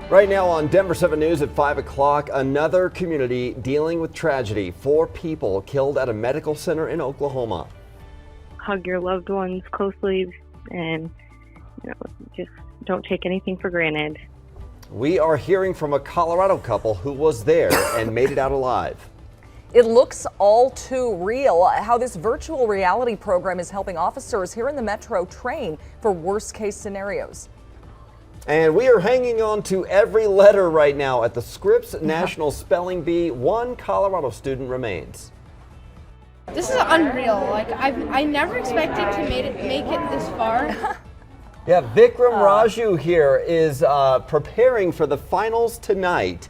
Right now on Denver 7 News at 5 o'clock, another community dealing with tragedy. 4 people killed at a medical center in Oklahoma. Hug your loved ones closely and just don't take anything for granted. We are hearing from a Colorado couple who was there and made it out alive. It looks all too real how this virtual reality program is helping officers here in the metro train for worst case scenarios. And we are hanging on to every letter right now at the Scripps National Spelling Bee. One Colorado student remains. This is unreal. I never expected to make it this far. Yeah, Vikram Raju here is preparing for the finals tonight.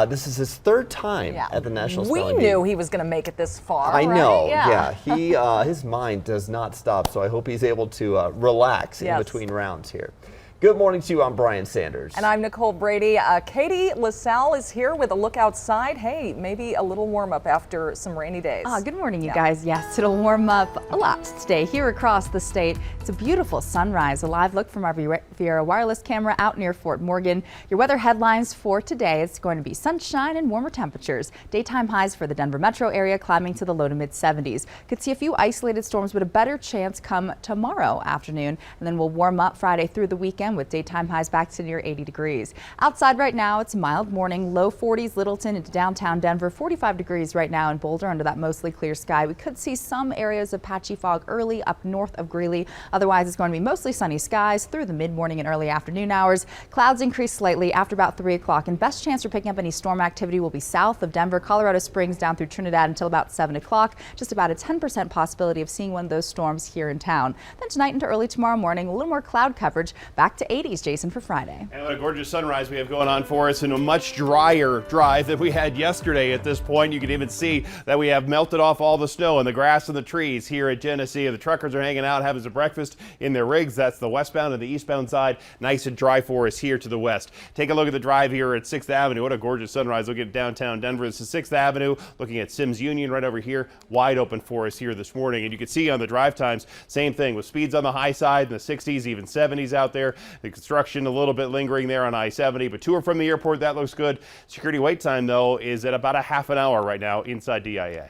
This is his 3rd time at the National Spelling Bee. We knew he was going to make it this far. I know, right? He his mind does not stop, so I hope he's able to relax in between rounds here. Good morning to you. I'm Brian Sanders. And I'm Nicole Brady. Katie LaSalle is here with a look outside. Hey, maybe a little warm up after some rainy days. Good morning, you guys. Yes, it'll warm up a lot today here across the state. It's a beautiful sunrise. A live look from our Viera wireless camera out near Fort Morgan. Your weather headlines for today: it's going to be sunshine and warmer temperatures. Daytime highs for the Denver metro area climbing to the low to mid 70s. Could see a few isolated storms, but a better chance come tomorrow afternoon. And then we'll warm up Friday through the weekend with daytime highs back to near 80 degrees. Outside right now, it's a mild morning, low 40s Littleton into downtown Denver, 45 degrees right now in Boulder under that mostly clear sky. We could see some areas of patchy fog early up north of Greeley. Otherwise, it's going to be mostly sunny skies through the mid-morning and early afternoon hours. Clouds increase slightly after about 3 o'clock, and best chance for picking up any storm activity will be south of Denver, Colorado Springs down through Trinidad until about 7 o'clock. Just about a 10% possibility of seeing one of those storms here in town. Then tonight into early tomorrow morning, a little more cloud coverage back to 80s, Jason, for Friday. And what a gorgeous sunrise we have going on for us, and a much drier drive than we had yesterday at this point. You can even see that we have melted off all the snow and the grass and the trees here at Genesee. The truckers are hanging out, having some breakfast in their rigs. That's the westbound and the eastbound side. Nice and dry for us here to the west. Take a look at the drive here at 6th Avenue. What a gorgeous sunrise. Look at downtown Denver. This is 6th Avenue. Looking at Sims Union right over here. Wide open for us here this morning. And you can see on the drive times, same thing with speeds on the high side in the 60s, even 70s out there. The construction a little bit lingering there on I-70, but to or from the airport, that looks good. Security wait time, though, is at about a half an hour right now inside DIA.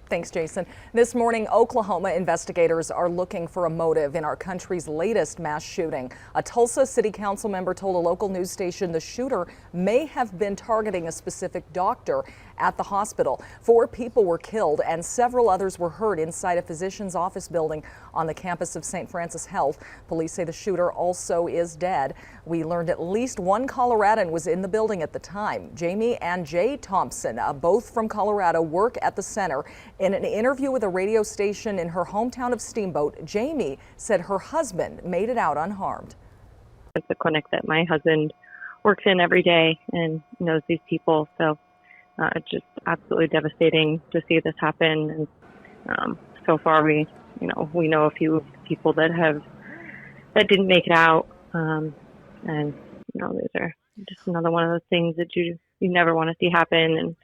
Thanks, Jason. This morning, Oklahoma investigators are looking for a motive in our country's latest mass shooting. A Tulsa city council member told a local news station the shooter may have been targeting a specific doctor at the hospital. 4 people were killed and several others were hurt inside a physician's office building on the campus of St. Francis Health. Police say the shooter also is dead. We learned at least one Coloradan was in the building at the time. Jamie and Jay Thompson, both from Colorado, work at the center. In an interview with a radio station in her hometown of Steamboat, Jamie said her husband made it out unharmed. It's a clinic that my husband works in every day and knows these people, so it's just absolutely devastating to see this happen. And so far, we know a few people that didn't make it out, and these are just another one of those things that you never want to see happen. And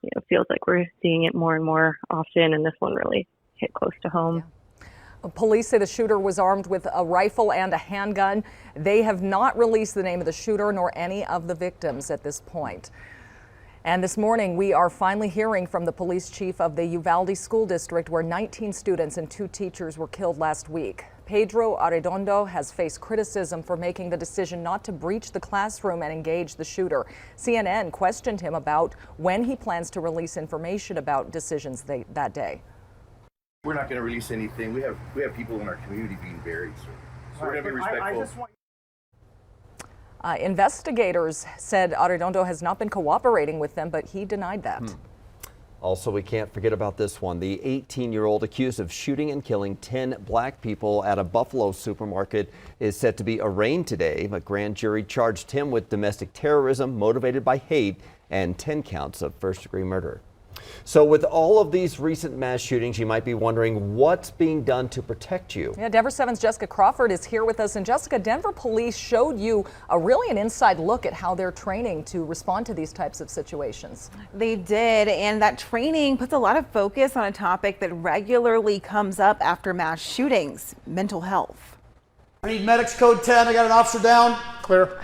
it feels like we're seeing it more and more often, and this one really hit close to home. Yeah. Police say the shooter was armed with a rifle and a handgun. They have not released the name of the shooter nor any of the victims at this point. And this morning, we are finally hearing from the police chief of the Uvalde School District, where 19 students and 2 teachers were killed last week. Pedro Arredondo has faced criticism for making the decision not to breach the classroom and engage the shooter. CNN questioned him about when he plans to release information about decisions that day. We're not going to release anything. We have people in our community being buried, so we're going to be respectful. Investigators said Arredondo has not been cooperating with them, but he denied that. Also, we can't forget about this one. The 18-year-old accused of shooting and killing 10 black people at a Buffalo supermarket is set to be arraigned today. A grand jury charged him with domestic terrorism motivated by hate and 10 counts of first-degree murder. So with all of these recent mass shootings, you might be wondering what's being done to protect you. Yeah, Denver 7's Jessica Crawford is here with us. And Jessica, Denver police showed you really an inside look at how they're training to respond to these types of situations. They did, and that training puts a lot of focus on a topic that regularly comes up after mass shootings: mental health. I need medics code 10. I got an officer down. Clear.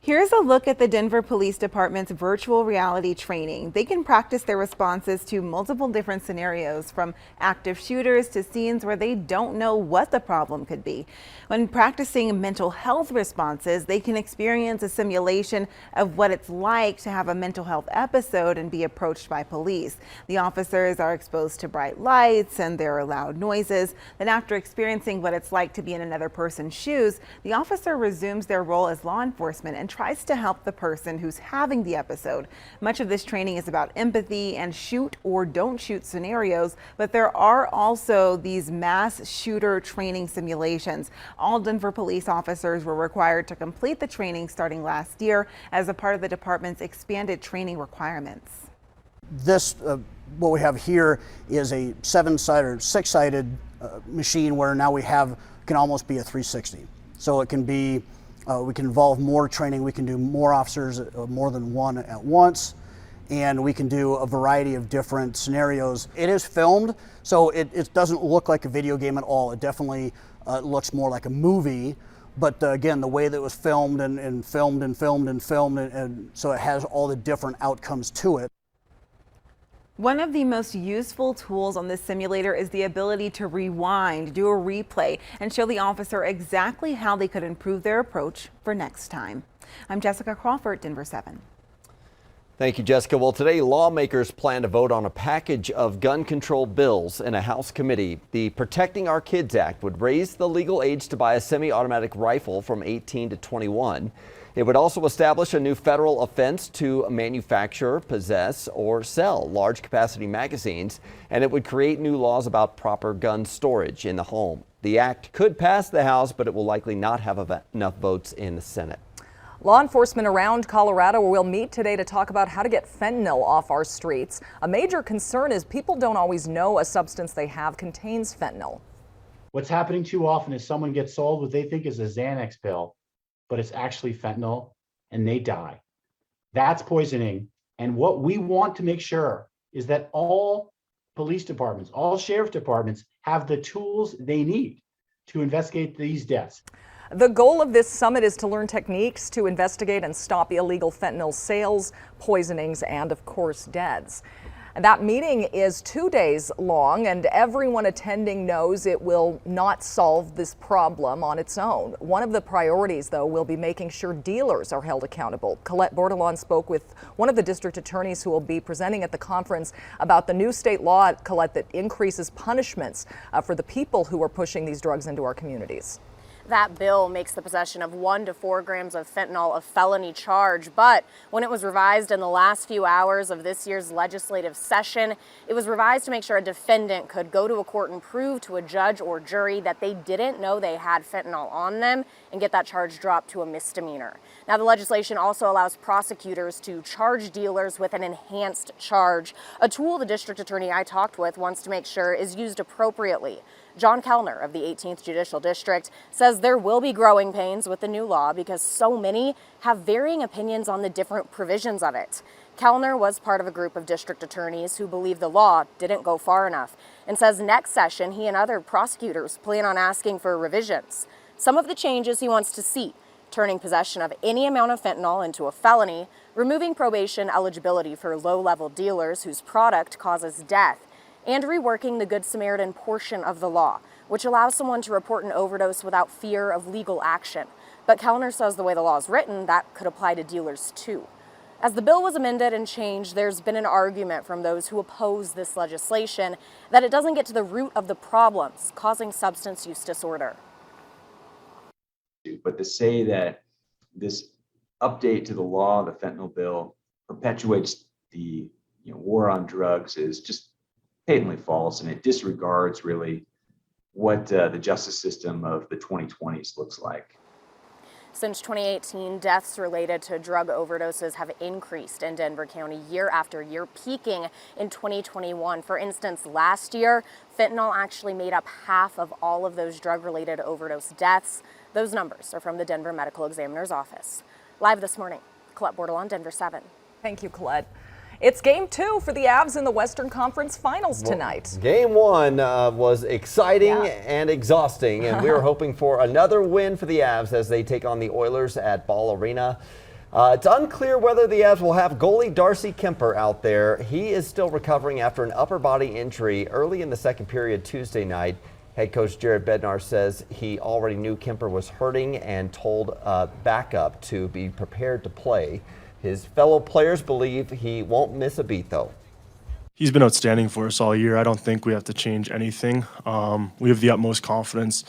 Here's a look at the Denver Police Department's virtual reality training. They can practice their responses to multiple different scenarios, from active shooters to scenes where they don't know what the problem could be. When practicing mental health responses, they can experience a simulation of what it's like to have a mental health episode and be approached by police. The officers are exposed to bright lights and there are loud noises. Then after experiencing what it's like to be in another person's shoes, the officer resumes their role as law enforcement and tries to help the person who's having the episode. Much of this training is about empathy and shoot or don't shoot scenarios, but there are also these mass shooter training simulations. All Denver police officers were required to complete the training starting last year as a part of the department's expanded training requirements. This, what we have here, is a 7-sided or 6-sided machine where now can almost be a 360. So it can be, we can involve more training, we can do more officers, more than one at once, and we can do a variety of different scenarios. It is filmed, so it doesn't look like a video game at all. It definitely looks more like a movie, but again, the way that it was filmed and filmed and filmed and filmed, and so it has all the different outcomes to it. One of the most useful tools on this simulator is the ability to rewind, do a replay, and show the officer exactly how they could improve their approach for next time. I'm Jessica Crawford, Denver 7. Thank you, Jessica. Well, today lawmakers plan to vote on a package of gun control bills in a House committee. The Protecting Our Kids Act would raise the legal age to buy a semi-automatic rifle from 18 to 21. It would also establish a new federal offense to manufacture, possess, or sell large capacity magazines, and it would create new laws about proper gun storage in the home. The act could pass the House, but it will likely not have enough votes in the Senate. Law enforcement around Colorado will meet today to talk about how to get fentanyl off our streets. A major concern is people don't always know a substance they have contains fentanyl. What's happening too often is someone gets sold what they think is a Xanax pill, but it's actually fentanyl, and they die. That's poisoning. And what we want to make sure is that all police departments, all sheriff departments have the tools they need to investigate these deaths. The goal of this summit is to learn techniques to investigate and stop illegal fentanyl sales, poisonings, and of course, deaths. That meeting is 2 days long, and everyone attending knows it will not solve this problem on its own. One of the priorities, though, will be making sure dealers are held accountable. Colette Bordelon spoke with one of the district attorneys who will be presenting at the conference about the new state law, Colette, that increases punishments for the people who are pushing these drugs into our communities. That bill makes the possession of 1 to 4 grams of fentanyl a felony charge, but when it was revised in the last few hours of this year's legislative session, it was revised to make sure a defendant could go to a court and prove to a judge or jury that they didn't know they had fentanyl on them and get that charge dropped to a misdemeanor. Now, the legislation also allows prosecutors to charge dealers with an enhanced charge, a tool the district attorney I talked with wants to make sure is used appropriately. John Kellner of the 18th Judicial District says there will be growing pains with the new law because so many have varying opinions on the different provisions of it. Kellner was part of a group of district attorneys who believe the law didn't go far enough and says next session he and other prosecutors plan on asking for revisions. Some of the changes he wants to see: turning possession of any amount of fentanyl into a felony, removing probation eligibility for low-level dealers whose product causes death, and reworking the Good Samaritan portion of the law, which allows someone to report an overdose without fear of legal action. But Kellner says the way the law is written, that could apply to dealers too. As the bill was amended and changed, there's been an argument from those who oppose this legislation that it doesn't get to the root of the problems causing substance use disorder. But to say that this update to the law, the fentanyl bill, perpetuates the war on drugs is just patently false, and it disregards really what the justice system of the 2020s looks like. Since 2018, deaths related to drug overdoses have increased in Denver County year after year, peaking in 2021. For instance, last year, fentanyl actually made up half of all of those drug-related overdose deaths. Those numbers are from the Denver Medical Examiner's Office. Live this morning, Colette Bordelon, Denver 7. Thank you, Colette. It's game 2 for the Avs in the Western Conference Finals tonight. Game 1 was exciting and exhausting, and we were hoping for another win for the Avs as they take on the Oilers at Ball Arena. It's unclear whether the Avs will have goalie Darcy Kemper out there. He is still recovering after an upper body injury early in the second period Tuesday night. Head coach Jared Bednar says he already knew Kemper was hurting and told backup to be prepared to play. His fellow players believe he won't miss a beat, though. He's been outstanding for us all year. I don't think we have to change anything. We have the utmost confidence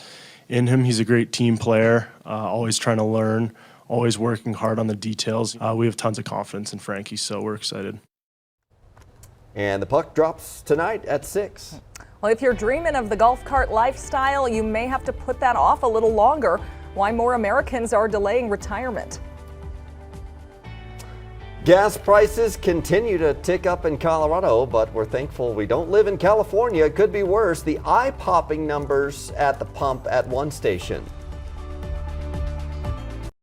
in him. He's a great team player, always trying to learn, always working hard on the details. We have tons of confidence in Frankie, so we're excited. And the puck drops tonight at 6. Well, if you're dreaming of the golf cart lifestyle, you may have to put that off a little longer. Why more Americans are delaying retirement. Gas prices continue to tick up in Colorado, but we're thankful we don't live in California. It could be worse. The eye-popping numbers at the pump at one station.